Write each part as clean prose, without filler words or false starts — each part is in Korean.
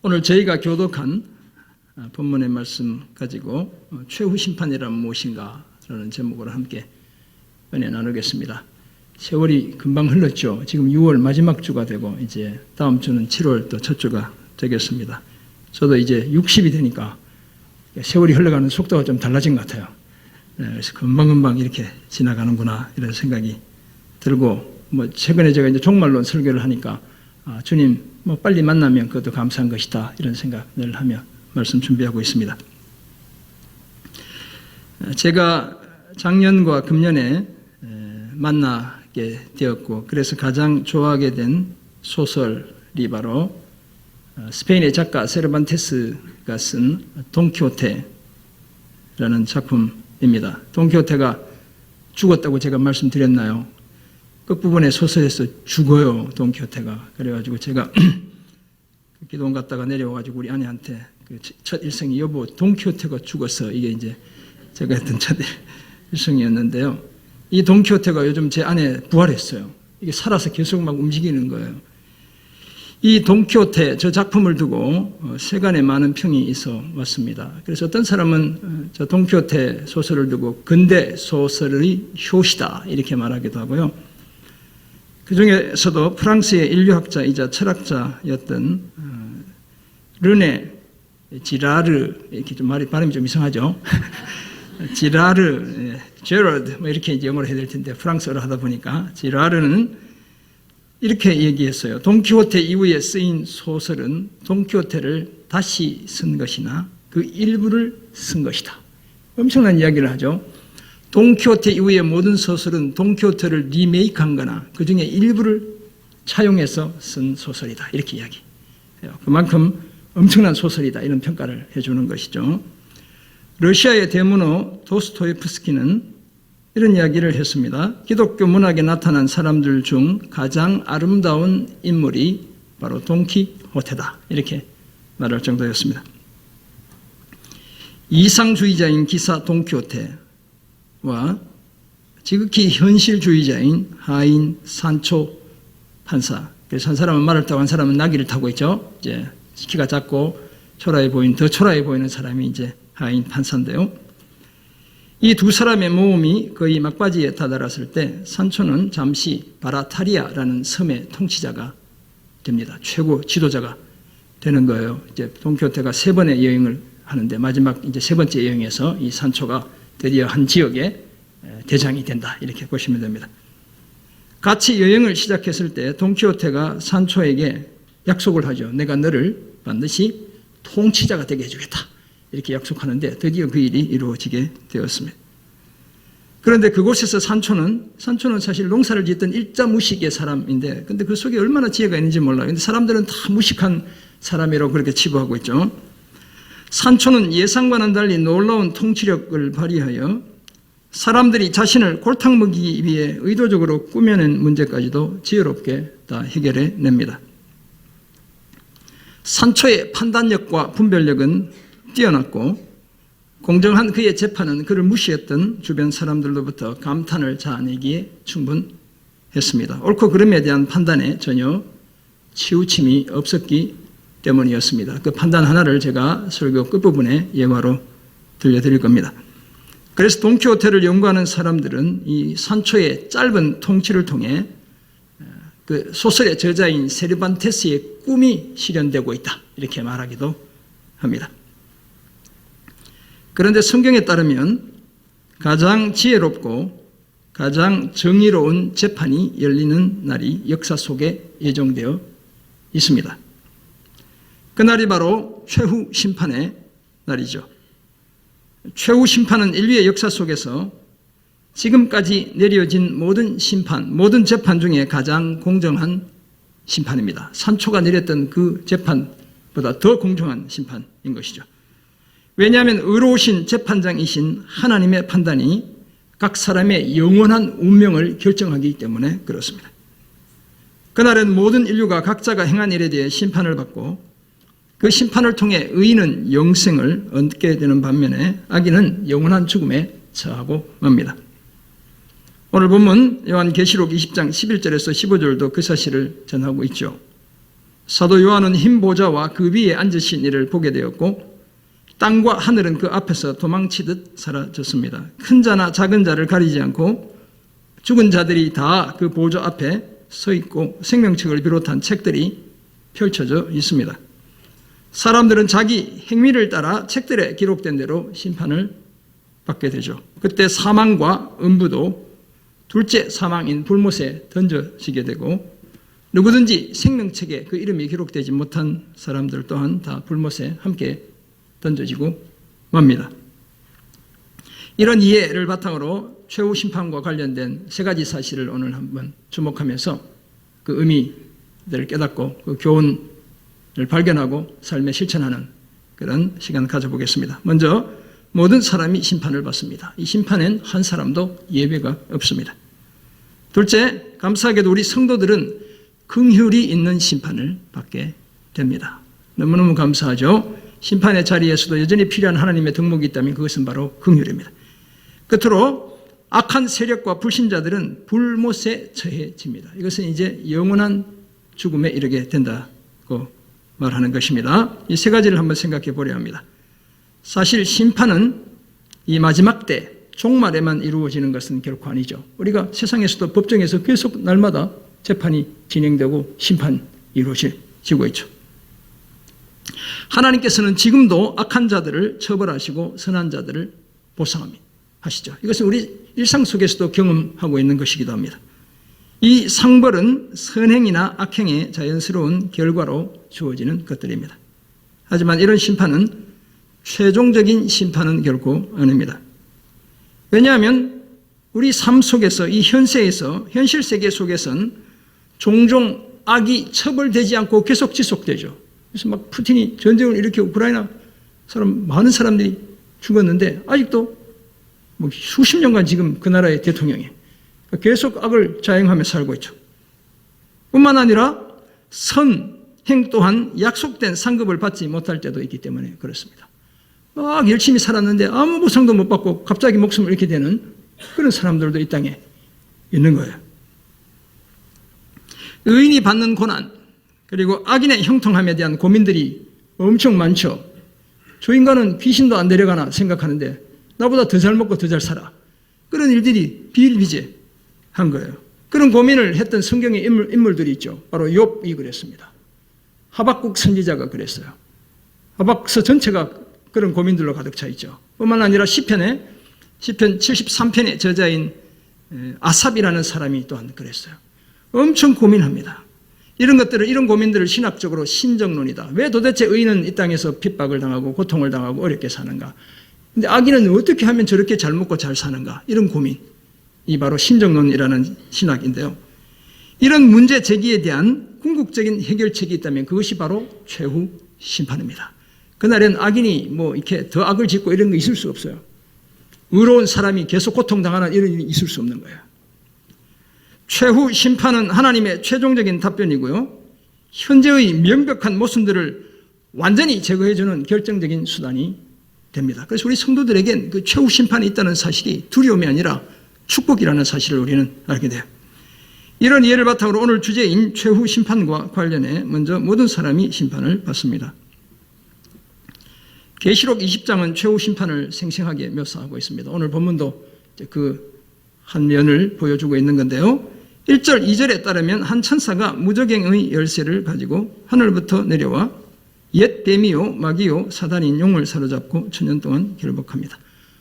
오늘 저희가 교독한 본문의 말씀 가지고 최후 심판이란 무엇인가 라는 제목으로 함께 은혜 나누겠습니다. 세월이 금방 흘렀죠. 지금 6월 마지막 주가 되고 이제 다음 주는 7월 또 첫 주가 되겠습니다. 저도 이제 60이 되니까 세월이 흘러가는 속도가 좀 달라진 것 같아요. 그래서 금방금방 이렇게 지나가는구나 이런 생각이 들고, 최근에 제가 이제 종말론 설교를 하니까 주님 빨리 만나면 그것도 감사한 것이다 이런 생각을 하며 말씀 준비하고 있습니다. 제가 작년과 금년에 만나게 되었고, 그래서 가장 좋아하게 된 소설이 바로 스페인의 작가 세르반테스가 쓴 돈키호테라는 작품입니다. 돈키호테가 죽었다고 제가 말씀드렸나요? 끝부분에 소설에서 죽어요, 돈키호테가. 그래가지고 제가 기도원 갔다가 내려와가지고 우리 아내한테 첫 일성이 여보 돈키호테가 죽었어. 이게 이제 제가 했던 첫 일성이었는데요. 이 돈키호테가 요즘 제 안에 부활했어요. 이게 살아서 계속 막 움직이는 거예요. 이 돈키호테 저 작품을 두고 세간에 많은 평이 있어 왔습니다. 그래서 어떤 사람은 저 돈키호테 소설을 두고 근대 소설의 효시다 이렇게 말하기도 하고요. 그 중에서도 프랑스의 인류학자이자 철학자였던 르네 지라르, 이렇게 좀 발음이 좀 이상하죠. 지라르, 제럴드, 이렇게 이제 영어로 해야 될 텐데 프랑스어로 하다 보니까 지라르는 이렇게 얘기했어요. 돈키호테 이후에 쓰인 소설은 돈키호테를 다시 쓴 것이나 그 일부를 쓴 것이다. 엄청난 이야기를 하죠. 돈키호테 이후의 모든 소설은 돈키호테를 리메이크한 거나 그 중에 일부를 차용해서 쓴 소설이다. 이렇게 이야기해요. 그만큼 엄청난 소설이다. 이런 평가를 해주는 것이죠. 러시아의 대문호 도스토옙스키는 이런 이야기를 했습니다. 기독교 문학에 나타난 사람들 중 가장 아름다운 인물이 바로 돈키호테다. 이렇게 말할 정도였습니다. 이상주의자인 기사 돈키호테와 지극히 현실주의자인 하인 산초 판사. 그래서 한 사람은 말을 타고 한 사람은 나귀를 타고 있죠. 이제 키가 작고 더 초라해 보이는 사람이 이제 하인 판사인데요. 이 두 사람의 모험이 거의 막바지에 다다랐을 때 산초는 잠시 바라타리아라는 섬의 통치자가 됩니다. 최고 지도자가 되는 거예요. 이제 돈키호테가 3번의 여행을 하는데 마지막 이제 3번째 여행에서 이 산초가 드디어 한 지역의 대장이 된다. 이렇게 보시면 됩니다. 같이 여행을 시작했을 때 돈키호테가 산초에게 약속을 하죠. 내가 너를 반드시 통치자가 되게 해주겠다. 이렇게 약속하는데 드디어 그 일이 이루어지게 되었습니다. 그런데 그곳에서 산초는 사실 농사를 짓던 일자 무식의 사람인데, 근데 그 속에 얼마나 지혜가 있는지 몰라요. 근데 사람들은 다 무식한 사람이라고 그렇게 치부하고 있죠. 산초는 예상과는 달리 놀라운 통치력을 발휘하여 사람들이 자신을 골탕 먹이기 위해 의도적으로 꾸며낸 문제까지도 지혜롭게 다 해결해 냅니다. 산초의 판단력과 분별력은 뛰어났고 공정한 그의 재판은 그를 무시했던 주변 사람들로부터 감탄을 자아내기에 충분했습니다. 옳고 그름에 대한 판단에 전혀 치우침이 없었기 때문이었습니다. 그 판단 하나를 제가 설교 끝부분에 예화로 들려드릴 겁니다. 그래서 돈키호테를 연구하는 사람들은 이 산초의 짧은 통치를 통해 그 소설의 저자인 세르반테스의 꿈이 실현되고 있다. 이렇게 말하기도 합니다. 그런데 성경에 따르면 가장 지혜롭고 가장 정의로운 재판이 열리는 날이 역사 속에 예정되어 있습니다. 그날이 바로 최후 심판의 날이죠. 최후 심판은 인류의 역사 속에서 지금까지 내려진 모든 심판, 모든 재판 중에 가장 공정한 심판입니다. 산초가 내렸던 그 재판보다 더 공정한 심판인 것이죠. 왜냐하면 의로우신 재판장이신 하나님의 판단이 각 사람의 영원한 운명을 결정하기 때문에 그렇습니다. 그날은 모든 인류가 각자가 행한 일에 대해 심판을 받고 그 심판을 통해 의인은 영생을 얻게 되는 반면에 악인은 영원한 죽음에 처하고 맙니다. 오늘 본문 요한계시록 20장 11절에서 15절도 그 사실을 전하고 있죠. 사도 요한은 흰 보좌와 그 위에 앉으신 이를 보게 되었고 땅과 하늘은 그 앞에서 도망치듯 사라졌습니다. 큰 자나 작은 자를 가리지 않고 죽은 자들이 다 그 보좌 앞에 서 있고 생명책을 비롯한 책들이 펼쳐져 있습니다. 사람들은 자기 행위를 따라 책들에 기록된 대로 심판을 받게 되죠. 그때 사망과 음부도 둘째 사망인 불못에 던져지게 되고 누구든지 생명책에 그 이름이 기록되지 못한 사람들 또한 다 불못에 함께 던져지고 맙니다. 이런 이해를 바탕으로 최후 심판과 관련된 세 가지 사실을 오늘 한번 주목하면서 그 의미들을 깨닫고 그 교훈을 발견하고 삶에 실천하는 그런 시간 가져보겠습니다. 먼저 모든 사람이 심판을 받습니다. 이 심판엔 한 사람도 예외가 없습니다. 둘째, 감사하게도 우리 성도들은 긍휼이 있는 심판을 받게 됩니다. 너무너무 감사하죠. 심판의 자리에서도 여전히 필요한 하나님의 덕목이 있다면 그것은 바로 긍휼입니다. 끝으로 악한 세력과 불신자들은 불못에 처해집니다. 이것은 이제 영원한 죽음에 이르게 된다고 말하는 것입니다. 이 세 가지를 한번 생각해 보려 합니다. 사실 심판은 이 마지막 때 종말에만 이루어지는 것은 결코 아니죠. 우리가 세상에서도 법정에서 계속 날마다 재판이 진행되고 심판이 이루어지고 있죠. 하나님께서는 지금도 악한 자들을 처벌하시고 선한 자들을 보상하시죠. 이것은 우리 일상 속에서도 경험하고 있는 것이기도 합니다. 이 상벌은 선행이나 악행의 자연스러운 결과로 주어지는 것들입니다. 하지만 이런 심판은 최종적인 심판은 결코 아닙니다. 왜냐하면 우리 삶 속에서 이 현세에서 현실 세계 속에서는 종종 악이 처벌되지 않고 계속 지속되죠. 그래서 막 푸틴이 전쟁을 일으키고 우크라이나 많은 사람들이 죽었는데 아직도 뭐 수십 년간 지금 그 나라의 대통령이 계속 악을 자행하며 살고 있죠. 뿐만 아니라 선행 또한 약속된 상급을 받지 못할 때도 있기 때문에 그렇습니다. 막 열심히 살았는데 아무 보상도 못 받고 갑자기 목숨을 잃게 되는 그런 사람들도 이 땅에 있는 거예요. 의인이 받는 고난 그리고 악인의 형통함에 대한 고민들이 엄청 많죠. 저 인간은 귀신도 안 데려가나 생각하는데 나보다 더 잘 먹고 더 잘 살아. 그런 일들이 비일비재한 거예요. 그런 고민을 했던 성경의 인물들이 있죠. 바로 욥이 그랬습니다. 하박국 선지자가 그랬어요. 하박서 전체가 그런 고민들로 가득 차 있죠. 뿐만 아니라 시편 73편의 저자인 아삽이라는 사람이 또한 그랬어요. 엄청 고민합니다. 이런 고민들을 신학적으로 신정론이다. 왜 도대체 의인은 이 땅에서 핍박을 당하고 고통을 당하고 어렵게 사는가? 근데 악인은 어떻게 하면 저렇게 잘 먹고 잘 사는가? 이런 고민이 바로 신정론이라는 신학인데요. 이런 문제 제기에 대한 궁극적인 해결책이 있다면 그것이 바로 최후 심판입니다. 그날엔 악인이 이렇게 더 악을 짓고 이런 거 있을 수 없어요. 의로운 사람이 계속 고통당하는 이런 일이 있을 수 없는 거예요. 최후 심판은 하나님의 최종적인 답변이고요. 현재의 명백한 모순들을 완전히 제거해주는 결정적인 수단이 됩니다. 그래서 우리 성도들에겐 그 최후 심판이 있다는 사실이 두려움이 아니라 축복이라는 사실을 우리는 알게 돼요. 이런 이해를 바탕으로 오늘 주제인 최후 심판과 관련해 먼저 모든 사람이 심판을 받습니다. 계시록 20장은 최후 심판을 생생하게 묘사하고 있습니다. 오늘 본문도 그 한 면을 보여주고 있는 건데요. 1절, 2절에 따르면 한 천사가 무저갱의 열쇠를 가지고 하늘부터 내려와 옛 뱀이요 마귀요 사단인 용을 사로잡고 천년 동안 결박합니다.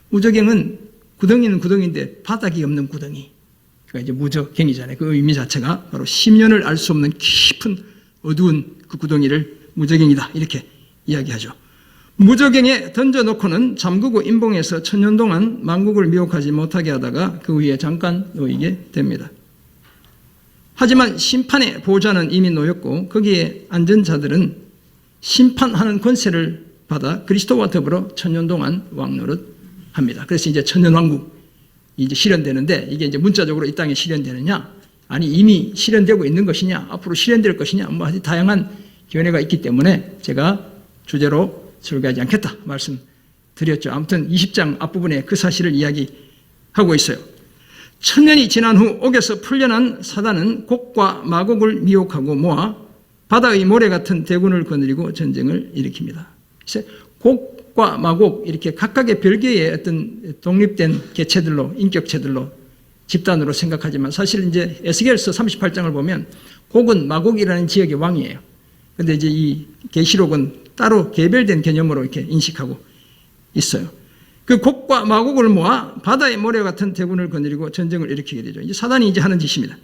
무저갱은 구덩이는 구덩이인데 바닥이 없는 구덩이. 그러니까 이제 무저갱이잖아요. 그 의미 자체가 바로 심연을 알 수 없는 깊은 어두운 그 구덩이를 무저갱이다 이렇게 이야기하죠. 무저갱에 던져놓고는 잠그고 임봉해서 천년 동안 만국을 미혹하지 못하게 하다가 그 위에 잠깐 놓이게 됩니다. 하지만 심판의 보좌는 이미 놓였고 거기에 앉은 자들은 심판하는 권세를 받아 그리스도와 더불어 천년 동안 왕노릇합니다. 그래서 이제 천년왕국이 이제 실현되는데 이게 이제 문자적으로 이 땅에 실현되느냐, 아니 이미 실현되고 있는 것이냐, 앞으로 실현될 것이냐, 아주 다양한 견해가 있기 때문에 제가 주제로 설교하지 않겠다 말씀드렸죠. 아무튼 20장 앞부분에 그 사실을 이야기하고 있어요. 천년이 지난 후 옥에서 풀려난 사단은 곡과 마곡을 미혹하고 모아 바다의 모래 같은 대군을 거느리고 전쟁을 일으킵니다. 곡과 마곡 이렇게 각각의 별개의 어떤 독립된 개체들로, 인격체들로, 집단으로 생각하지만 사실 이제 에스겔서 38장을 보면 곡은 마곡이라는 지역의 왕이에요. 근데 이제 이 계시록은 따로 개별된 개념으로 이렇게 인식하고 있어요. 그 곡과 마곡을 모아 바다의 모래 같은 대군을 거느리고 전쟁을 일으키게 되죠. 이제 사단이 이제 하는 짓입니다.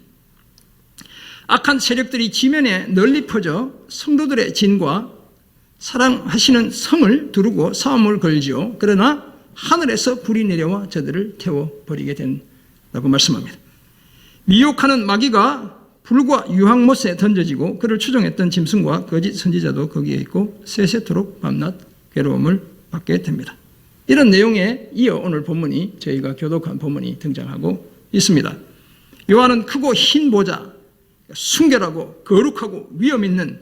악한 세력들이 지면에 널리 퍼져 성도들의 진과 사랑하시는 성을 두르고 싸움을 걸지요. 그러나 하늘에서 불이 내려와 저들을 태워버리게 된다고 말씀합니다. 미혹하는 마귀가 불과 유황못에 던져지고 그를 추종했던 짐승과 거짓 선지자도 거기에 있고 세세토록 밤낮 괴로움을 받게 됩니다. 이런 내용에 이어 오늘 본문이, 저희가 교독한 본문이 등장하고 있습니다. 요한은 크고 흰 보좌, 순결하고 거룩하고 위엄 있는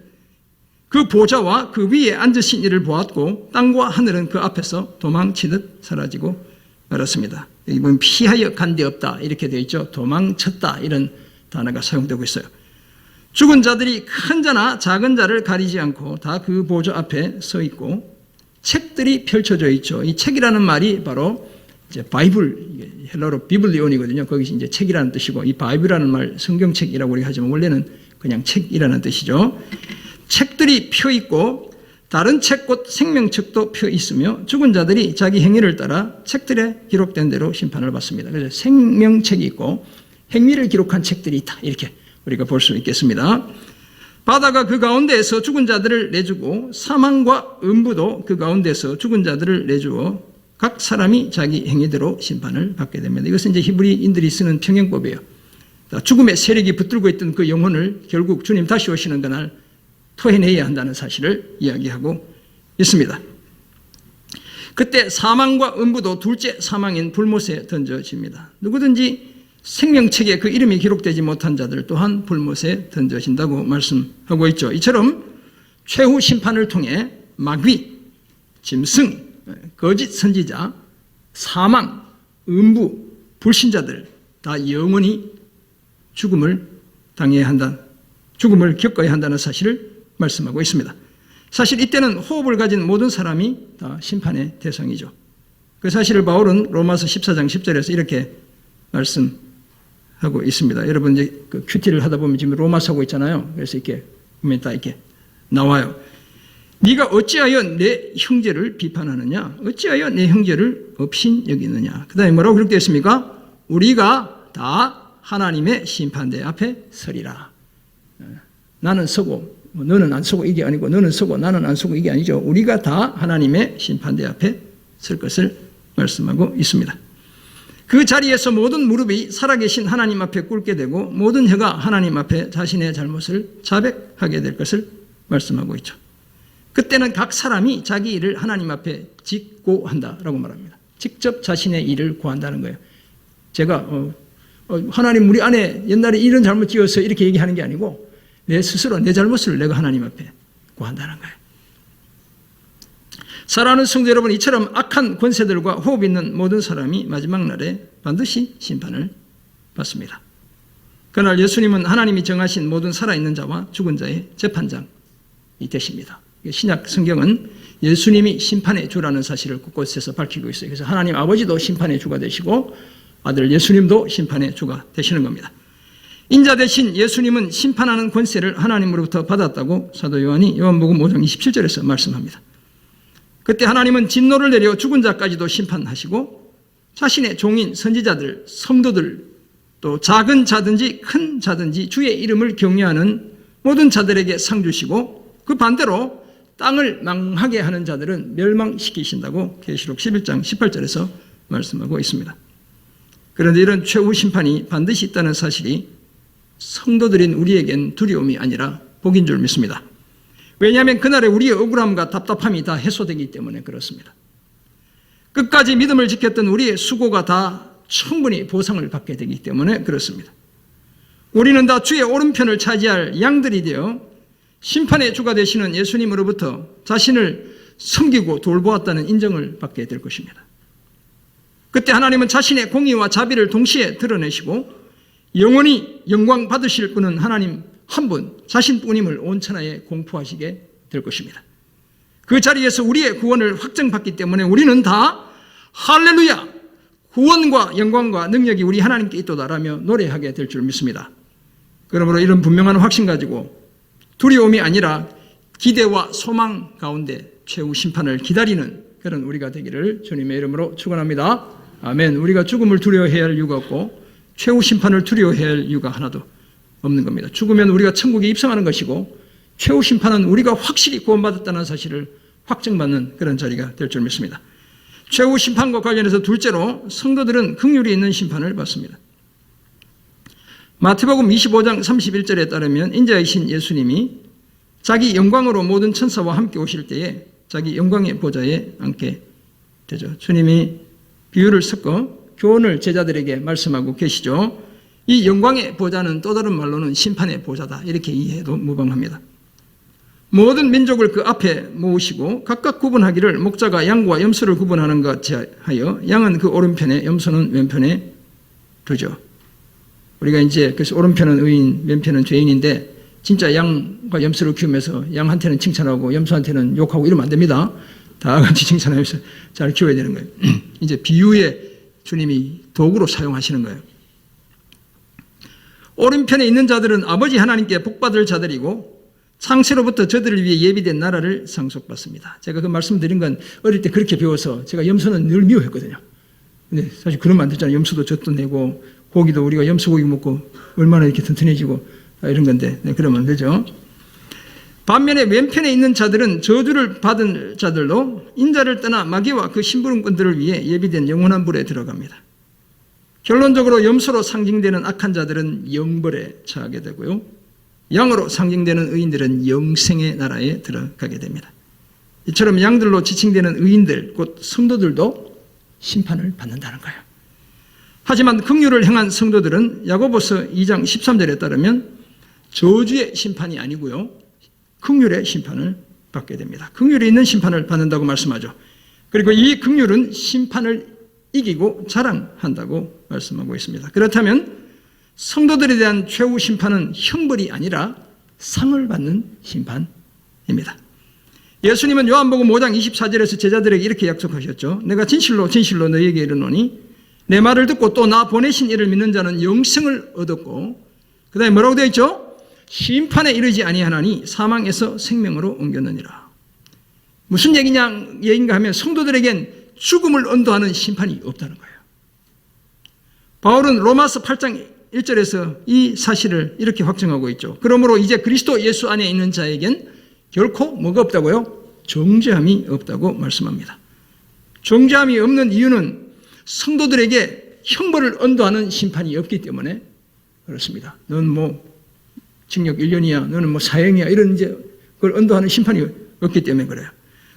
그 보좌와 그 위에 앉으신 이를 보았고 땅과 하늘은 그 앞에서 도망치듯 사라지고 말았습니다. 여기 보면 피하여 간 데 없다 이렇게 되어 있죠. 도망쳤다 이런 단어가 사용되고 있어요. 죽은 자들이 큰 자나 작은 자를 가리지 않고 다 그 보좌 앞에 서 있고 책들이 펼쳐져 있죠. 이 책이라는 말이 바로 이제 바이블, 헬라어로 비블리온이거든요. 거기 이제 책이라는 뜻이고, 이 바이블이라는 말 성경책이라고 우리가 하지만 원래는 그냥 책이라는 뜻이죠. 책들이 펴 있고 다른 책 곧 생명책도 펴 있으며 죽은 자들이 자기 행위를 따라 책들에 기록된 대로 심판을 받습니다. 그래서 생명책이 있고 행위를 기록한 책들이 있다. 이렇게 우리가 볼 수 있겠습니다. 바다가 그 가운데에서 죽은 자들을 내주고 사망과 음부도 그 가운데서 죽은 자들을 내주어 각 사람이 자기 행위대로 심판을 받게 됩니다. 이것은 이제 히브리인들이 쓰는 평행법이에요. 죽음의 세력이 붙들고 있던 그 영혼을 결국 주님 다시 오시는 그날 토해내야 한다는 사실을 이야기하고 있습니다. 그때 사망과 음부도 둘째 사망인 불못에 던져집니다. 누구든지 생명책에 그 이름이 기록되지 못한 자들 또한 불못에 던져진다고 말씀하고 있죠. 이처럼 최후 심판을 통해 마귀, 짐승, 거짓 선지자, 사망, 음부, 불신자들 다 영원히 죽음을 당해야 한다, 죽음을 겪어야 한다는 사실을 말씀하고 있습니다. 사실 이때는 호흡을 가진 모든 사람이 다 심판의 대상이죠. 그 사실을 바울은 로마서 14장 10절에서 이렇게 말씀하고 있습니다. 여러분 이제 그 큐티를 하다 보면 지금 로마서 하고 있잖아요. 그래서 이렇게 보면 다 이렇게 나와요. 네가 어찌하여 내 형제를 비판하느냐? 어찌하여 내 형제를 업신 여기느냐? 그 다음에 뭐라고 기록되어 있습니까? 우리가 다 하나님의 심판대 앞에 서리라. 나는 서고 너는 안 서고 이게 아니고 너는 서고 나는 안 서고 이게 아니죠. 우리가 다 하나님의 심판대 앞에 설 것을 말씀하고 있습니다. 그 자리에서 모든 무릎이 살아계신 하나님 앞에 꿇게 되고 모든 혀가 하나님 앞에 자신의 잘못을 자백하게 될 것을 말씀하고 있죠. 그때는 각 사람이 자기 일을 하나님 앞에 짓고 한다라고 말합니다. 직접 자신의 일을 구한다는 거예요. 제가 하나님 우리 안에 옛날에 이런 잘못 지어서 이렇게 얘기하는 게 아니고 내 스스로 내 잘못을 내가 하나님 앞에 구한다는 거예요. 사랑하는 성도 여러분, 이처럼 악한 권세들과 호흡 있는 모든 사람이 마지막 날에 반드시 심판을 받습니다. 그날 예수님은 하나님이 정하신 모든 살아있는 자와 죽은 자의 재판장이 되십니다. 신약 성경은 예수님이 심판의 주라는 사실을 곳곳에서 밝히고 있어요. 그래서 하나님 아버지도 심판의 주가 되시고 아들 예수님도 심판의 주가 되시는 겁니다. 인자 대신 예수님은 심판하는 권세를 하나님으로부터 받았다고 사도 요한이 요한복음 5장 27절에서 말씀합니다. 그때 하나님은 진노를 내려 죽은 자까지도 심판하시고 자신의 종인 선지자들, 성도들, 또 작은 자든지 큰 자든지 주의 이름을 경외하는 모든 자들에게 상 주시고 그 반대로 땅을 망하게 하는 자들은 멸망시키신다고 계시록 11장 18절에서 말씀하고 있습니다. 그런데 이런 최후 심판이 반드시 있다는 사실이 성도들인 우리에겐 두려움이 아니라 복인 줄 믿습니다. 왜냐하면 그날에 우리의 억울함과 답답함이 다 해소되기 때문에 그렇습니다. 끝까지 믿음을 지켰던 우리의 수고가 다 충분히 보상을 받게 되기 때문에 그렇습니다. 우리는 다 주의 오른편을 차지할 양들이 되어 심판의 주가 되시는 예수님으로부터 자신을 섬기고 돌보았다는 인정을 받게 될 것입니다. 그때 하나님은 자신의 공의와 자비를 동시에 드러내시고 영원히 영광 받으실 분은 하나님 한 분, 자신뿐임을 온 천하에 공포하시게 될 것입니다. 그 자리에서 우리의 구원을 확정받기 때문에 우리는 다 할렐루야! 구원과 영광과 능력이 우리 하나님께 있도다라며 노래하게 될 줄 믿습니다. 그러므로 이런 분명한 확신 가지고 두려움이 아니라 기대와 소망 가운데 최후 심판을 기다리는 그런 우리가 되기를 주님의 이름으로 축원합니다. 아멘. 우리가 죽음을 두려워해야 할 이유가 없고 최후 심판을 두려워해야 할 이유가 하나도 없는 겁니다. 죽으면 우리가 천국에 입성하는 것이고 최후 심판은 우리가 확실히 구원받았다는 사실을 확증받는 그런 자리가 될 줄 믿습니다. 최후 심판과 관련해서 둘째로 성도들은 긍휼이 있는 심판을 받습니다. 마태복음 25장 31절에 따르면 인자이신 예수님이 자기 영광으로 모든 천사와 함께 오실 때에 자기 영광의 보좌에 앉게 되죠. 주님이 비유를 섞어 교훈을 제자들에게 말씀하고 계시죠. 이 영광의 보좌는 또 다른 말로는 심판의 보좌다. 이렇게 이해해도 무방합니다. 모든 민족을 그 앞에 모으시고 각각 구분하기를 목자가 양과 염소를 구분하는 것 같이 하여 양은 그 오른편에 염소는 왼편에 두죠. 우리가 이제 그래서 오른편은 의인, 왼편은 죄인인데 진짜 양과 염소를 키우면서 양한테는 칭찬하고 염소한테는 욕하고 이러면 안 됩니다. 다 같이 칭찬하면서 잘 키워야 되는 거예요. 이제 비유에 주님이 도구로 사용하시는 거예요. 오른편에 있는 자들은 아버지 하나님께 복받을 자들이고 창세로부터 저들을 위해 예비된 나라를 상속받습니다. 제가 그 말씀드린 건 어릴 때 그렇게 배워서 제가 염소는 늘 미워했거든요. 근데 사실 그러면 안 되잖아요. 염소도 젖도 내고 고기도 우리가 염소고기 먹고 얼마나 이렇게 튼튼해지고 이런 건데 그러면 안 되죠. 반면에 왼편에 있는 자들은 저주를 받은 자들로 인자를 떠나 마귀와 그 심부름꾼들을 위해 예비된 영원한 불에 들어갑니다. 결론적으로 염소로 상징되는 악한 자들은 영벌에 처하게 되고요. 양으로 상징되는 의인들은 영생의 나라에 들어가게 됩니다. 이처럼 양들로 지칭되는 의인들, 곧 성도들도 심판을 받는다는 거예요. 하지만 긍휼을 행한 성도들은 야고보서 2장 13절에 따르면 저주의 심판이 아니고요. 긍휼의 심판을 받게 됩니다. 긍휼이 있는 심판을 받는다고 말씀하죠. 그리고 이 긍휼은 심판을 이기고 자랑한다고 말씀하고 있습니다. 그렇다면 성도들에 대한 최후 심판은 형벌이 아니라 상을 받는 심판입니다. 예수님은 요한복음 5장 24절에서 제자들에게 이렇게 약속하셨죠. 내가 진실로 진실로 너희에게 이르노니 내 말을 듣고 또 나 보내신 이를 믿는 자는 영생을 얻었고 그 다음에 뭐라고 되어 있죠? 심판에 이르지 아니하나니 사망에서 생명으로 옮겼느니라. 무슨 얘기인가 하면 성도들에겐 죽음을 언도하는 심판이 없다는 거예요. 바울은 로마서 8장 1절에서 이 사실을 이렇게 확증하고 있죠. 그러므로 이제 그리스도 예수 안에 있는 자에겐 결코 뭐가 없다고요? 정죄함이 없다고 말씀합니다. 정죄함이 없는 이유는 성도들에게 형벌을 언도하는 심판이 없기 때문에 그렇습니다. 넌 뭐 징역 1년이야, 너는 뭐 사형이야 이런 이제 그걸 언도하는 심판이 없기 때문에 그래요.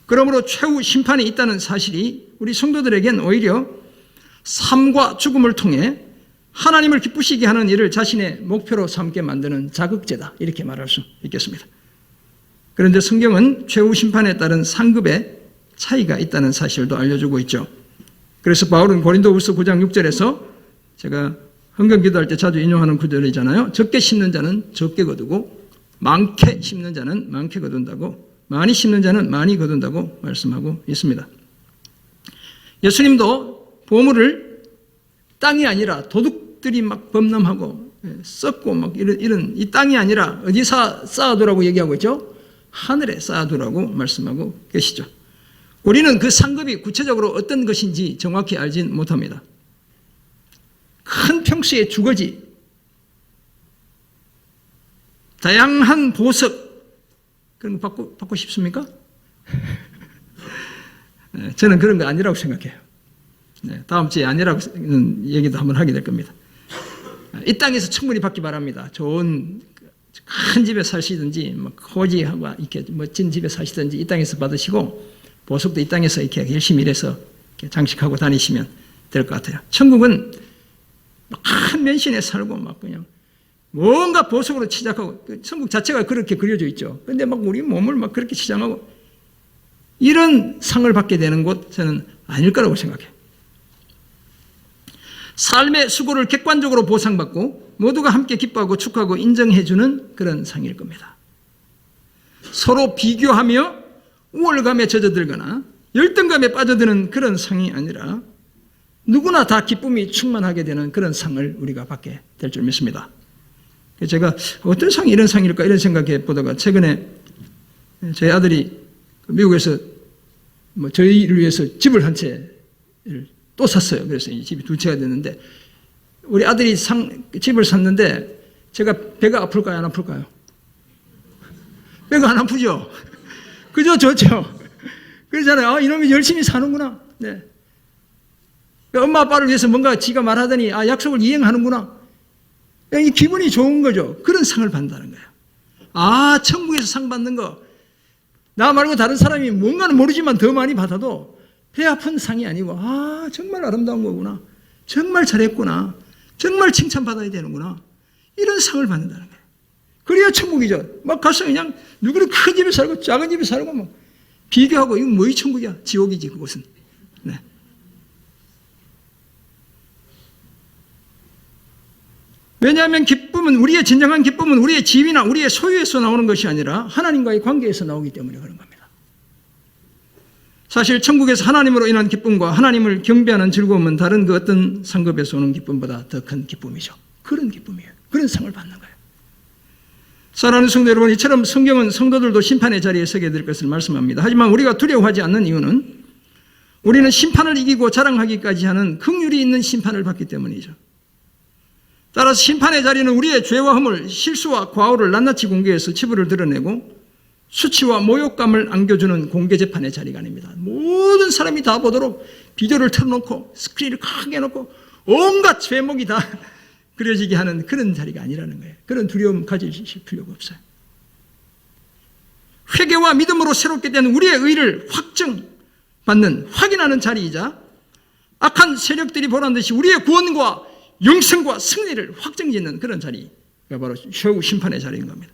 그러므로 최후 심판이 있다는 사실이 우리 성도들에겐 오히려 삶과 죽음을 통해 하나님을 기쁘시게 하는 일을 자신의 목표로 삼게 만드는 자극제다. 이렇게 말할 수 있겠습니다. 그런데 성경은 최후 심판에 따른 상급의 차이가 있다는 사실도 알려주고 있죠. 그래서 바울은 고린도후서 9장 6절에서 제가 헌금 기도할 때 자주 인용하는 구절이잖아요. 적게 심는 자는 적게 거두고 많게 심는 자는 많게 거둔다고, 많이 심는 자는 많이 거둔다고 말씀하고 있습니다. 예수님도 보물을 땅이 아니라 도둑들이 막 범람하고 썩고 막 이런 이 땅이 아니라 어디 쌓아두라고 얘기하고 있죠? 하늘에 쌓아두라고 말씀하고 계시죠. 우리는 그 상급이 구체적으로 어떤 것인지 정확히 알진 못합니다. 큰 평수의 주거지, 다양한 보석, 그런 거 받고 싶습니까? 저는 그런 거 아니라고 생각해요. 다음 주에 아니라고 얘기도 한번 하게 될 겁니다. 이 땅에서 충분히 받기 바랍니다. 좋은 큰 집에 사시든지, 호지하고 이렇게 멋진 집에 사시든지 이 땅에서 받으시고, 보석도 이 땅에서 이렇게 열심히 일해서 이렇게 장식하고 다니시면 될 것 같아요. 천국은 큰 맨션에 살고 막 그냥 뭔가 보석으로 치장하고, 천국 자체가 그렇게 그려져 있죠. 그런데 막 우리 몸을 막 그렇게 치장하고 이런 상을 받게 되는 곳 저는 아닐 거라고 생각해요. 삶의 수고를 객관적으로 보상받고 모두가 함께 기뻐하고 축하하고 인정해주는 그런 상일 겁니다. 서로 비교하며 우월감에 젖어들거나 열등감에 빠져드는 그런 상이 아니라 누구나 다 기쁨이 충만하게 되는 그런 상을 우리가 받게 될 줄 믿습니다. 제가 어떤 상이 이런 상일까 이런 생각해 보다가 최근에 저희 아들이 미국에서 저희를 위해서 집을 한 채를 또 샀어요. 그래서 이 집이 두 채가 됐는데 우리 아들이 집을 샀는데 제가 배가 아플까요? 안 아플까요? 배가 안 아프죠? 그죠? 좋죠? 그러잖아요. 이놈이 열심히 사는구나. 네. 엄마 아빠를 위해서 뭔가 지가 말하더니 약속을 이행하는구나. 이 기분이 좋은 거죠. 그런 상을 받는다는 거예요. 천국에서 상 받는 거. 나 말고 다른 사람이 뭔가는 모르지만 더 많이 받아도 배 아픈 상이 아니고 정말 아름다운 거구나. 정말 잘했구나. 정말 칭찬받아야 되는구나. 이런 상을 받는다는 거예요. 그래야 천국이죠. 막 가서 그냥 누구는 큰 집에 살고 작은 집에 살고 막 비교하고 이건 뭐이 천국이야. 지옥이지 그곳은. 네. 왜냐하면 기쁨은 우리의 진정한 기쁨은 우리의 지위나 우리의 소유에서 나오는 것이 아니라 하나님과의 관계에서 나오기 때문에 그런 겁니다. 사실 천국에서 하나님으로 인한 기쁨과 하나님을 경배하는 즐거움은 다른 그 어떤 상급에서 오는 기쁨보다 더 큰 기쁨이죠. 그런 기쁨이에요. 그런 상을 받는 거예요. 사랑하는 성도 여러분, 이처럼 성경은 성도들도 심판의 자리에 서게 될 것을 말씀합니다. 하지만 우리가 두려워하지 않는 이유는 우리는 심판을 이기고 자랑하기까지 하는 긍휼이 있는 심판을 받기 때문이죠. 따라서 심판의 자리는 우리의 죄와 허물, 실수와 과오를 낱낱이 공개해서 치부를 드러내고 수치와 모욕감을 안겨주는 공개재판의 자리가 아닙니다. 모든 사람이 다 보도록 비디오를 틀어놓고 스크린을 크게 해놓고 온갖 죄목이 다 그려지게 하는 그런 자리가 아니라는 거예요. 그런 두려움 가지실 필요가 없어요. 회개와 믿음으로 새롭게 된 우리의 의를 확증받는, 확인하는 자리이자 악한 세력들이 보란듯이 우리의 구원과 영생과 승리를 확정짓는 그런 자리가 바로 최후 심판의 자리인 겁니다.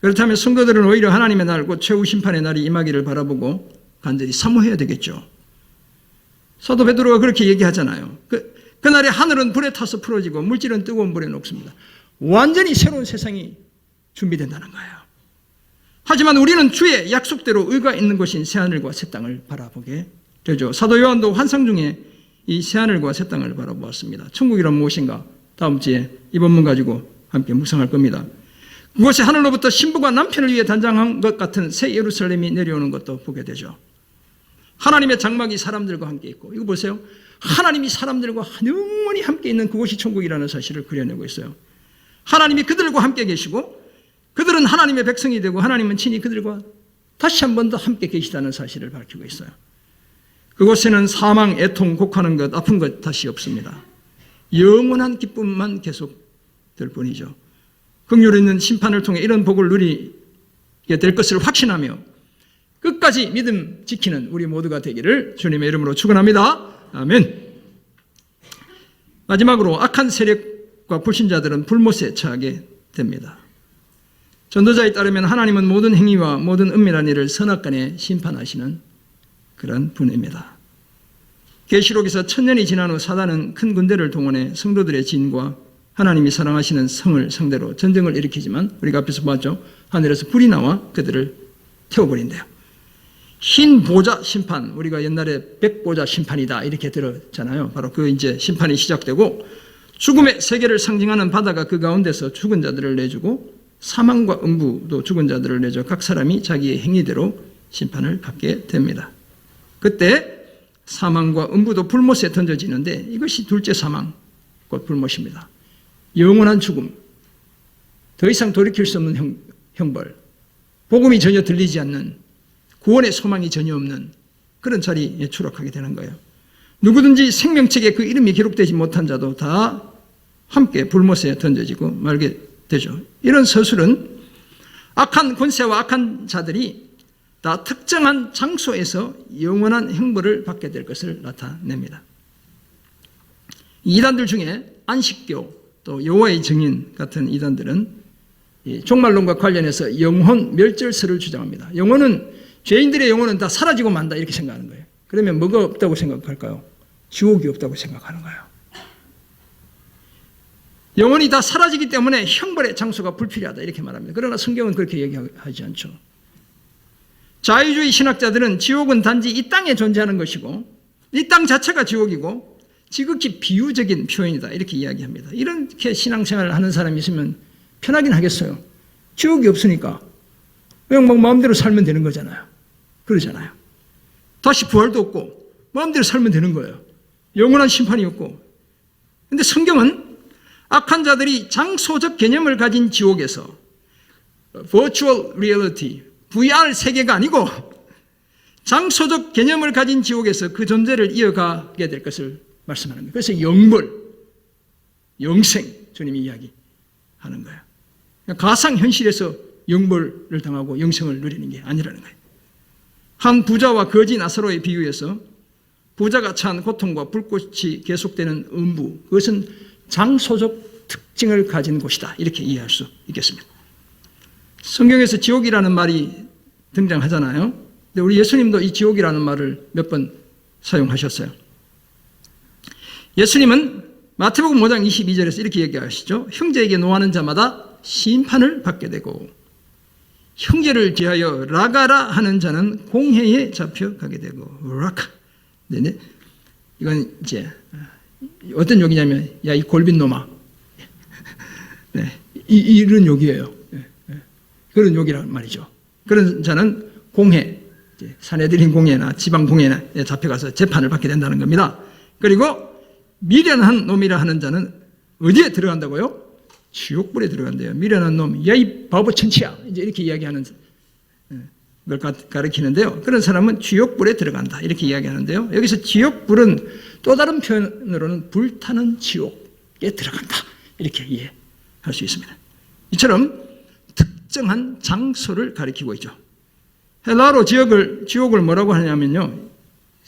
그렇다면 성도들은 오히려 하나님의 날, 곧 최후 심판의 날이 임하기를 바라보고 간절히 사모해야 되겠죠. 사도 베드로가 그렇게 얘기하잖아요. 그날에 하늘은 불에 타서 풀어지고 물질은 뜨거운 불에 녹습니다. 완전히 새로운 세상이 준비된다는 거예요. 하지만 우리는 주의 약속대로 의가 있는 곳인 새하늘과 새 땅을 바라보게 되죠. 사도 요한도 환상 중에 이 새하늘과 새 땅을 바라보았습니다. 천국이란 무엇인가? 다음 주에 이 본문 가지고 함께 묵상할 겁니다. 그곳에 하늘로부터 신부가 남편을 위해 단장한 것 같은 새 예루살렘이 내려오는 것도 보게 되죠. 하나님의 장막이 사람들과 함께 있고, 이거 보세요. 하나님이 사람들과 영원히 함께 있는 그곳이 천국이라는 사실을 그려내고 있어요. 하나님이 그들과 함께 계시고 그들은 하나님의 백성이 되고 하나님은 친히 그들과 다시 한 번 더 함께 계시다는 사실을 밝히고 있어요. 그곳에는 사망, 애통, 곡하는 것, 아픈 것 다시 없습니다. 영원한 기쁨만 계속될 뿐이죠. 긍휼 있는 심판을 통해 이런 복을 누리게 될 것을 확신하며 끝까지 믿음 지키는 우리 모두가 되기를 주님의 이름으로 축원합니다. 아멘. 마지막으로 악한 세력과 불신자들은 불못에 처하게 됩니다. 전도자에 따르면 하나님은 모든 행위와 모든 은밀한 일을 선악간에 심판하시는 그런 분입니다. 계시록에서 1000년이 지난 후 사단은 큰 군대를 동원해 성도들의 진과 하나님이 사랑하시는 성을 상대로 전쟁을 일으키지만 우리가 앞에서 봤죠. 하늘에서 불이 나와 그들을 태워버린대요. 흰 보좌 심판, 우리가 옛날에 백보좌 심판이다 이렇게 들었잖아요. 바로 그 이제 심판이 시작되고 죽음의 세계를 상징하는 바다가 그 가운데서 죽은 자들을 내주고 사망과 음부도 죽은 자들을 내줘 각 사람이 자기의 행위대로 심판을 받게 됩니다. 그때 사망과 음부도 불못에 던져지는데 이것이 둘째 사망, 곧 불못입니다. 영원한 죽음, 더 이상 돌이킬 수 없는 형벌, 복음이 전혀 들리지 않는, 구원의 소망이 전혀 없는 그런 자리에 추락하게 되는 거예요. 누구든지 생명책에 그 이름이 기록되지 못한 자도 다 함께 불못에 던져지고 말게 되죠. 이런 서술은 악한 권세와 악한 자들이 다 특정한 장소에서 영원한 형벌을 받게 될 것을 나타냅니다. 이단들 중에 안식교 또 여호와의 증인 같은 이단들은 종말론과 관련해서 영혼 멸절설을 주장합니다. 죄인들의 영혼은 다 사라지고 만다 이렇게 생각하는 거예요. 그러면 뭐가 없다고 생각할까요? 지옥이 없다고 생각하는 거예요. 영혼이 다 사라지기 때문에 형벌의 장소가 불필요하다 이렇게 말합니다. 그러나 성경은 그렇게 얘기하지 않죠. 자유주의 신학자들은 지옥은 단지 이 땅에 존재하는 것이고 이 땅 자체가 지옥이고 지극히 비유적인 표현이다 이렇게 이야기합니다. 이렇게 신앙생활을 하는 사람이 있으면 편하긴 하겠어요. 지옥이 없으니까 그냥 막 마음대로 살면 되는 거잖아요. 그러잖아요. 다시 부활도 없고 마음대로 살면 되는 거예요. 영원한 심판이 없고. 그런데 성경은 악한 자들이 장소적 개념을 가진 지옥에서 virtual reality, VR 세계가 아니고 장소적 개념을 가진 지옥에서 그 존재를 이어가게 될 것을 말씀하는 거예요. 그래서 영벌, 영생 주님이 이야기하는 거예요. 가상현실에서 영벌을 당하고 영생을 누리는 게 아니라는 거예요. 한 부자와 거지 나사로의 비유에서 부자가 처한 고통과 불꽃이 계속되는 음부, 그것은 장소적 특징을 가진 곳이다 이렇게 이해할 수 있겠습니다. 성경에서 지옥이라는 말이 등장하잖아요. 근데 우리 예수님도 이 지옥이라는 말을 몇 번 사용하셨어요. 예수님은 마태복음 5장 22절에서 이렇게 얘기하시죠. 형제에게 노하는 자마다 심판을 받게 되고 형제를 대하여 라가라 하는 자는 공회에 잡혀가게 되고 라카. 네, 이건 이제 어떤 욕이냐면 야 이 골빈 놈아. 네, 이런 욕이에요. 그런 욕이란 말이죠. 그런 자는 공회, 사내들인 공회나 지방 공회나 잡혀가서 재판을 받게 된다는 겁니다. 그리고 미련한 놈이라 하는 자는 어디에 들어간다고요? 지옥불에 들어간대요. 미련한 놈, 야 이 바보 천치야. 이제 이렇게 이야기하는 걸 가리키는데요. 그런 사람은 지옥불에 들어간다. 이렇게 이야기하는데요. 여기서 지옥불은 또 다른 표현으로는 불타는 지옥에 들어간다. 이렇게 이해할 수 있습니다. 이처럼 특정한 장소를 가리키고 있죠. 헬라어로 지옥을 뭐라고 하냐면요.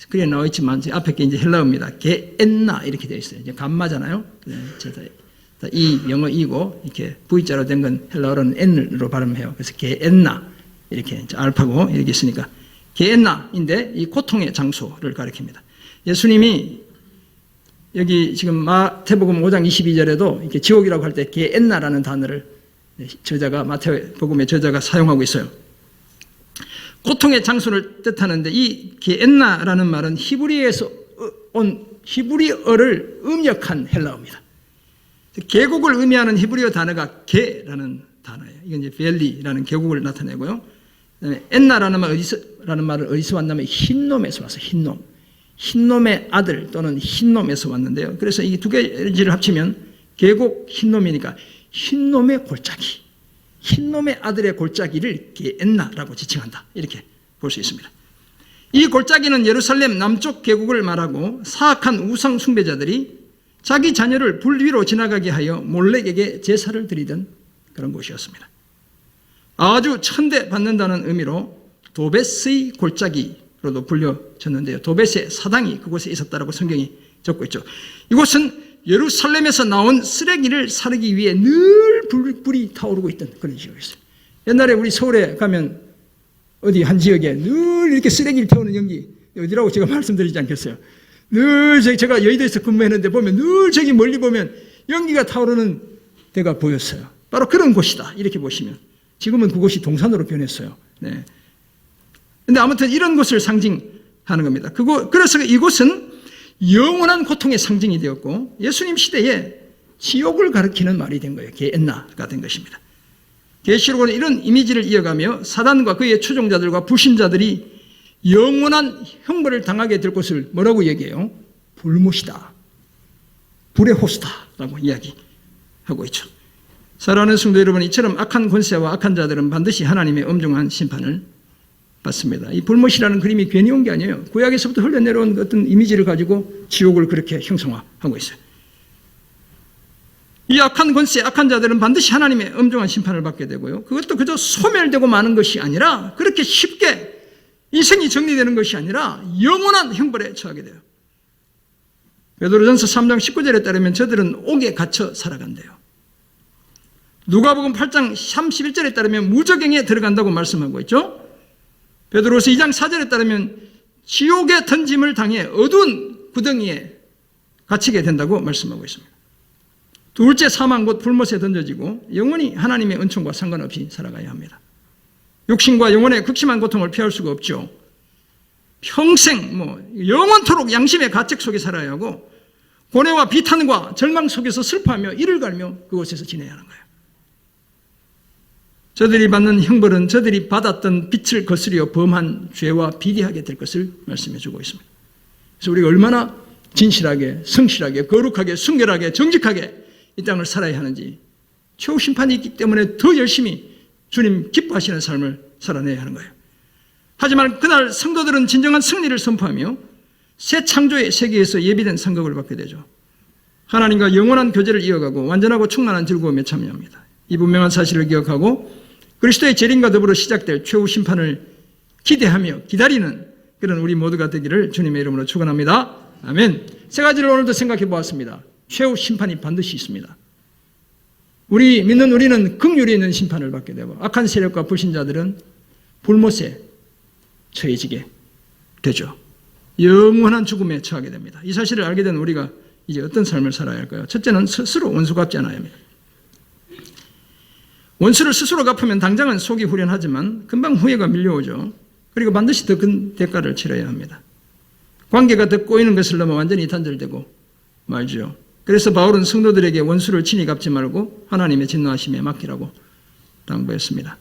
그게 나와 있지만 앞에 게 이제 헬라어입니다. 게엔나 이렇게 되어 있어요. 이제 감마잖아요. 이 영어 이고 이렇게 V자로 된 건 헬라어로는 N으로 발음해요. 그래서 게엔나 이렇게 알파고 이렇게 있으니까 게엔나인데 이 고통의 장소를 가리킵니다. 예수님이 여기 지금 마태복음 5장 22절에도 이렇게 지옥이라고 할 때 게엔나라는 단어를 저자가 마태복음의 저자가 사용하고 있어요. 고통의 장소를 뜻하는데 이 게엔나라는 말은 히브리어에서 온 히브리어를 음역한 헬라어입니다. 계곡을 의미하는 히브리어 단어가 게라는 단어예요. 이건 이제 벨리라는 계곡을 나타내고요. 그다음에 엔나라는 말은 어디서 왔냐면 흰놈에서 왔어요. 흰놈. 흰놈의 아들 또는 흰놈에서 왔는데요. 그래서 이 두 개를 합치면 계곡 흰놈이니까 흰놈의 골짜기. 흰놈의 아들의 골짜기를 게엔나라고 지칭한다. 이렇게 볼 수 있습니다. 이 골짜기는 예루살렘 남쪽 계곡을 말하고 사악한 우상 숭배자들이 자기 자녀를 불 위로 지나가게 하여 몰렉에게 제사를 드리던 그런 곳이었습니다. 아주 천대받는다는 의미로 도벳의 골짜기로도 불려졌는데요. 도벳의 사당이 그곳에 있었다라고 성경이 적고 있죠. 이곳은 예루살렘에서 나온 쓰레기를 사르기 위해 늘 불이 타오르고 있던 그런 지역이었어요. 옛날에 우리 서울에 가면 어디 한 지역에 늘 이렇게 쓰레기를 태우는 연기, 어디라고 제가 말씀드리지 않겠어요. 늘 제가 여의도에서 근무했는데 보면 늘 저기 멀리 보면 연기가 타오르는 데가 보였어요. 바로 그런 곳이다. 이렇게 보시면. 지금은 그곳이 동산으로 변했어요. 네. 근데 아무튼 이런 곳을 상징하는 겁니다. 그래서 이곳은 영원한 고통의 상징이 되었고 예수님 시대에 지옥을 가리키는 말이 된 거예요. 게엔나가 된 것입니다. 계시록은 이런 이미지를 이어가며 사단과 그의 추종자들과 불신자들이 영원한 형벌을 당하게 될 것을 뭐라고 얘기해요? 불못이다. 불의 호수다라고 이야기하고 있죠. 사랑하는 성도 여러분, 이처럼 악한 권세와 악한 자들은 반드시 하나님의 엄중한 심판을 받습니다. 이 불못이라는 그림이 괜히 온 게 아니에요. 구약에서부터 흘러내려온 어떤 이미지를 가지고 지옥을 그렇게 형성하고 있어요. 이 악한 권세, 악한 자들은 반드시 하나님의 엄중한 심판을 받게 되고요. 그것도 그저 소멸되고 마는 것이 아니라 그렇게 쉽게 인생이 정리되는 것이 아니라 영원한 형벌에 처하게 돼요. 베드로전서 3장 19절에 따르면 저들은 옥에 갇혀 살아간대요. 누가복음 8장 31절에 따르면 무저갱에 들어간다고 말씀하고 있죠. 베드로서 2장 4절에 따르면 지옥에 던짐을 당해 어두운 구덩이에 갇히게 된다고 말씀하고 있습니다. 둘째 사망 곧 불못에 던져지고 영원히 하나님의 은총과 상관없이 살아가야 합니다. 육신과 영혼의 극심한 고통을 피할 수가 없죠. 평생 영원토록 양심의 가책 속에 살아야 하고 고뇌와 비탄과 절망 속에서 슬퍼하며 이를 갈며 그곳에서 지내야 하는 거예요. 저들이 받는 형벌은 저들이 받았던 빛을 거스려 범한 죄와 비례하게 될 것을 말씀해 주고 있습니다. 그래서 우리가 얼마나 진실하게, 성실하게, 거룩하게, 순결하게, 정직하게 이 땅을 살아야 하는지, 최후 심판이 있기 때문에 더 열심히 주님 기뻐하시는 삶을 살아내야 하는 거예요. 하지만 그날 성도들은 진정한 승리를 선포하며 새 창조의 세계에서 예비된 상급을 받게 되죠. 하나님과 영원한 교제를 이어가고 완전하고 충만한 즐거움에 참여합니다. 이 분명한 사실을 기억하고 그리스도의 재림과 더불어 시작될 최후 심판을 기대하며 기다리는 그런 우리 모두가 되기를 주님의 이름으로 축원합니다. 아멘. 세 가지를 오늘도 생각해 보았습니다. 최후 심판이 반드시 있습니다. 우리는 긍휼이 있는 심판을 받게 되고 악한 세력과 불신자들은 불못에 처해지게 되죠. 영원한 죽음에 처하게 됩니다. 이 사실을 알게 된 우리가 이제 어떤 삶을 살아야 할까요? 첫째는 스스로 원수 갚지 않아야 합니다. 원수를 스스로 갚으면 당장은 속이 후련하지만 금방 후회가 밀려오죠. 그리고 반드시 더 큰 대가를 치러야 합니다. 관계가 더 꼬이는 것을 넘어 완전히 단절되고 말죠. 그래서 바울은 성도들에게 원수를 친히 갚지 말고 하나님의 진노하심에 맡기라고 당부했습니다.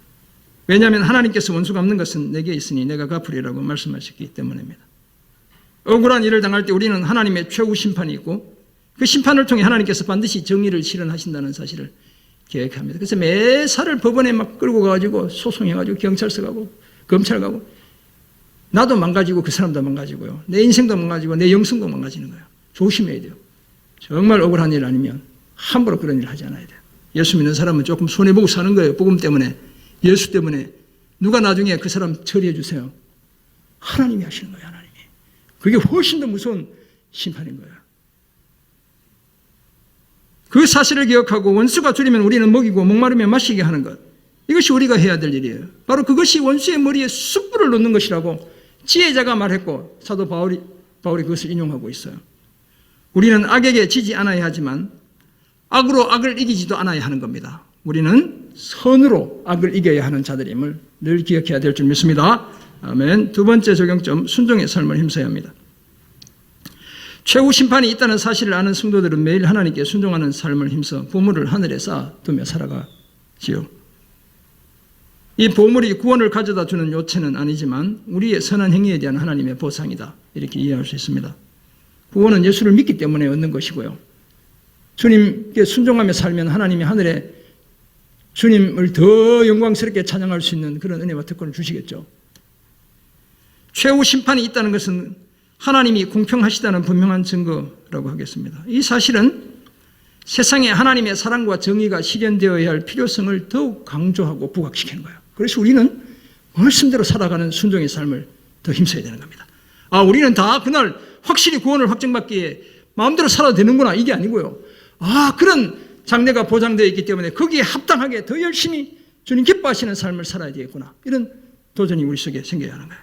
왜냐하면 하나님께서 원수 갚는 것은 내게 있으니 내가 갚으리라고 말씀하셨기 때문입니다. 억울한 일을 당할 때 우리는 하나님의 최후 심판이 있고 그 심판을 통해 하나님께서 반드시 정의를 실현하신다는 사실을 계획합니다. 그래서 매사를 법원에 막 끌고 가가지고 소송해가지고 경찰서 가고 검찰 가고 나도 망가지고 그 사람도 망가지고요. 내 인생도 망가지고 내 영성도 망가지는 거예요. 조심해야 돼요. 정말 억울한 일 아니면 함부로 그런 일을 하지 않아야 돼요. 예수 믿는 사람은 조금 손해보고 사는 거예요. 복음 때문에, 예수 때문에. 누가 나중에 그 사람 처리해 주세요. 하나님이 하시는 거예요. 하나님이. 그게 훨씬 더 무서운 심판인 거예요. 그 사실을 기억하고 원수가 줄이면 우리는 먹이고 목마르면 마시게 하는 것. 이것이 우리가 해야 될 일이에요. 바로 그것이 원수의 머리에 숯불을 놓는 것이라고 지혜자가 말했고 사도 바울이 그것을 인용하고 있어요. 우리는 악에게 지지 않아야 하지만 악으로 악을 이기지도 않아야 하는 겁니다. 우리는 선으로 악을 이겨야 하는 자들임을 늘 기억해야 될 줄 믿습니다. 아멘. 두 번째 적용점, 순종의 삶을 힘써야 합니다. 최후 심판이 있다는 사실을 아는 성도들은 매일 하나님께 순종하는 삶을 힘써 보물을 하늘에 쌓아두며 살아가지요. 이 보물이 구원을 가져다 주는 요체는 아니지만 우리의 선한 행위에 대한 하나님의 보상이다. 이렇게 이해할 수 있습니다. 구원은 예수를 믿기 때문에 얻는 것이고요. 주님께 순종하며 살면 하나님이 하늘에 주님을 더 영광스럽게 찬양할 수 있는 그런 은혜와 특권을 주시겠죠. 최후 심판이 있다는 것은 하나님이 공평하시다는 분명한 증거라고 하겠습니다. 이 사실은 세상에 하나님의 사랑과 정의가 실현되어야 할 필요성을 더욱 강조하고 부각시키는 거예요. 그래서 우리는 말씀대로 살아가는 순종의 삶을 더 힘써야 되는 겁니다. 우리는 다 그날 확실히 구원을 확정받기에 마음대로 살아도 되는구나, 이게 아니고요. 그런 장래가 보장되어 있기 때문에 거기에 합당하게 더 열심히 주님 기뻐하시는 삶을 살아야 되겠구나, 이런 도전이 우리 속에 생겨야 하는 거예요.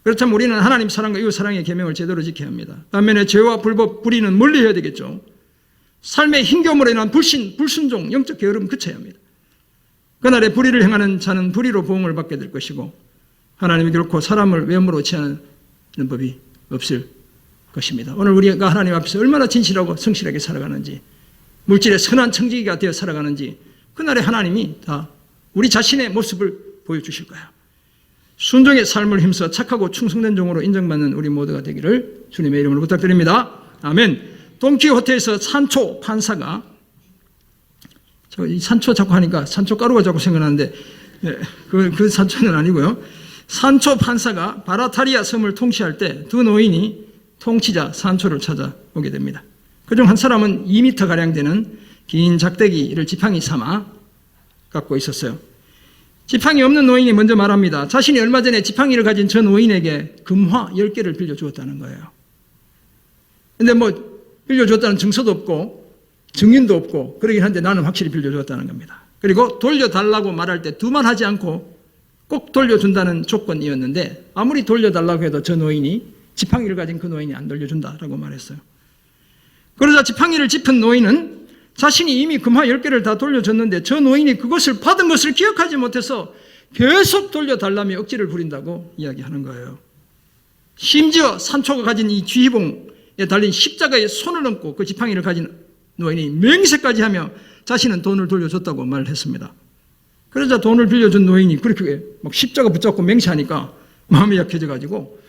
그렇다면 우리는 하나님 사랑과 이웃 사랑의 계명을 제대로 지켜야 합니다. 반면에 죄와 불법, 불의는 멀리해야 되겠죠. 삶의 힘겨움으로 인한 불신, 불순종, 영적 게으름 그쳐야 합니다. 그날에 불의를 행하는 자는 불의로 보응을 받게 될 것이고 하나님이 결코 사람을 외모로 취하는 법이 없을 것입니다. 오늘 우리가 하나님 앞에서 얼마나 진실하고 성실하게 살아가는지, 물질의 선한 청지기가 되어 살아가는지 그날에 하나님이 다 우리 자신의 모습을 보여주실 거예요. 순종의 삶을 힘써 착하고 충성된 종으로 인정받는 우리 모두가 되기를 주님의 이름으로 부탁드립니다. 아멘. 돈키호테에서 산초 판사가, 이 산초 자꾸 하니까 산초 가루가 자꾸 생각나는데 그 산초는 아니고요. 산초 판사가 바라타리아 섬을 통치할 때 두 노인이 통치자 산초를 찾아오게 됩니다. 그중 한 사람은 2m가량 되는 긴 작대기를 지팡이 삼아 갖고 있었어요. 지팡이 없는 노인이 먼저 말합니다. 자신이 얼마 전에 지팡이를 가진 저 노인에게 금화 10개를 빌려주었다는 거예요. 근데 빌려줬다는 증서도 없고 증인도 없고 그러긴 한데 나는 확실히 빌려줬다는 겁니다. 그리고 돌려달라고 말할 때 두말하지 않고 꼭 돌려준다는 조건이었는데 아무리 돌려달라고 해도 저 노인이, 지팡이를 가진 그 노인이 안 돌려준다라고 말했어요. 그러자 지팡이를 짚은 노인은 자신이 이미 금화 10개를 다 돌려줬는데 저 노인이 그것을 받은 것을 기억하지 못해서 계속 돌려달라며 억지를 부린다고 이야기하는 거예요. 심지어 산초가 가진 이 쥐봉에 달린 십자가에 손을 얹고 그 지팡이를 가진 노인이 맹세까지 하며 자신은 돈을 돌려줬다고 말을 했습니다. 그러자 돈을 빌려준 노인이 그렇게 막 십자가 붙잡고 맹세하니까 마음이 약해져가지고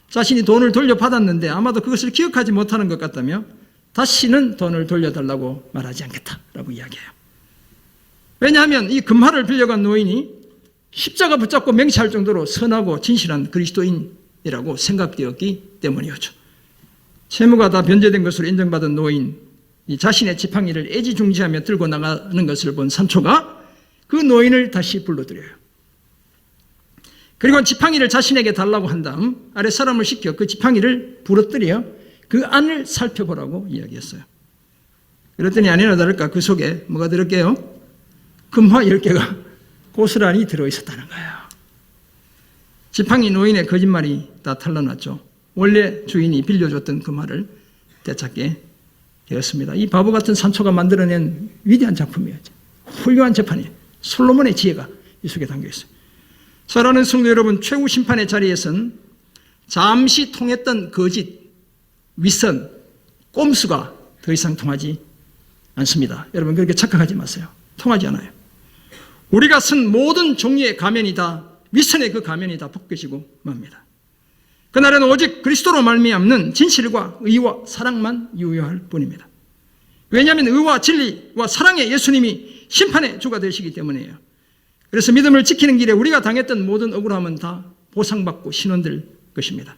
자신이 돈을 돌려받았는데 아마도 그것을 기억하지 못하는 것 같다며 다시는 돈을 돌려달라고 말하지 않겠다라고 이야기해요. 왜냐하면 이 금화를 빌려간 노인이 십자가 붙잡고 맹세할 정도로 선하고 진실한 그리스도인이라고 생각되었기 때문이었죠. 채무가 다 변제된 것으로 인정받은 노인, 이 자신의 지팡이를 애지중지하며 들고 나가는 것을 본 산초가 그 노인을 다시 불러들여요. 그리고 지팡이를 자신에게 달라고 한 다음 아래 사람을 시켜 그 지팡이를 부러뜨려 그 안을 살펴보라고 이야기했어요. 그랬더니 아니나 다를까 그 속에 뭐가 들었게요? 금화 10개가 고스란히 들어있었다는 거예요. 지팡이 노인의 거짓말이 다 탄로났죠. 원래 주인이 빌려줬던 금화를 되찾게 되었습니다. 이 바보 같은 산초가 만들어낸 위대한 작품이었죠. 훌륭한 재판이에요. 솔로몬의 지혜가 이 속에 담겨있어요. 사랑하는 성도 여러분, 최후 심판의 자리에선 잠시 통했던 거짓, 윗선, 꼼수가 더 이상 통하지 않습니다. 여러분 그렇게 착각하지 마세요. 통하지 않아요. 우리가 쓴 모든 종류의 가면이 다 윗선의 그 가면이 다 벗겨지고 맙니다. 그날은 오직 그리스도로 말미암는 진실과 의와 사랑만 유효할 뿐입니다. 왜냐하면 의와 진리와 사랑의 예수님이 심판의 주가 되시기 때문이에요. 그래서 믿음을 지키는 길에 우리가 당했던 모든 억울함은 다 보상받고 신원될 것입니다.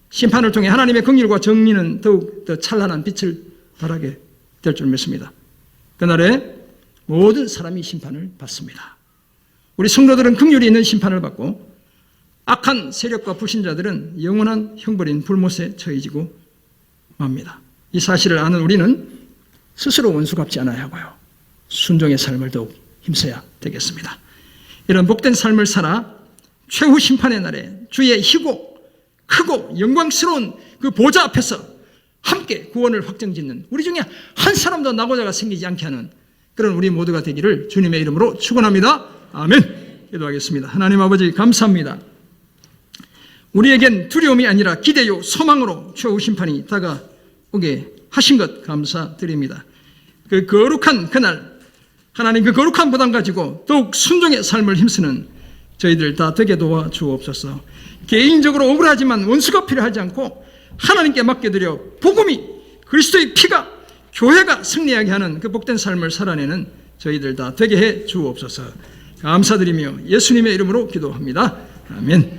심판을 통해 하나님의 긍휼과 정의는 더욱 더 찬란한 빛을 발하게 될 줄 믿습니다. 그날에 모든 사람이 심판을 받습니다. 우리 성도들은 긍휼이 있는 심판을 받고 악한 세력과 불신자들은 영원한 형벌인 불못에 처해지고 맙니다. 이 사실을 아는 우리는 스스로 원수 갚지 않아야 하고요. 순종의 삶을 더욱 힘써야 되겠습니다. 이런 복된 삶을 살아 최후 심판의 날에 주의 희고 크고 영광스러운 그 보좌 앞에서 함께 구원을 확정짓는 우리 중에 한 사람도 낙오자가 생기지 않게 하는 그런 우리 모두가 되기를 주님의 이름으로 축원합니다. 아멘. 기도하겠습니다. 하나님 아버지 감사합니다. 우리에겐 두려움이 아니라 기대요 소망으로 최후 심판이 다가오게 하신 것 감사드립니다. 그 거룩한 그날 하나님 그 거룩한 부담 가지고 더욱 순종의 삶을 힘쓰는 저희들 다 되게 도와 주옵소서. 개인적으로 억울하지만 원수가 필요하지 않고 하나님께 맡겨드려 복음이 그리스도의 피가 교회가 승리하게 하는 그 복된 삶을 살아내는 저희들 다 되게 해 주옵소서. 감사드리며 예수님의 이름으로 기도합니다. 아멘.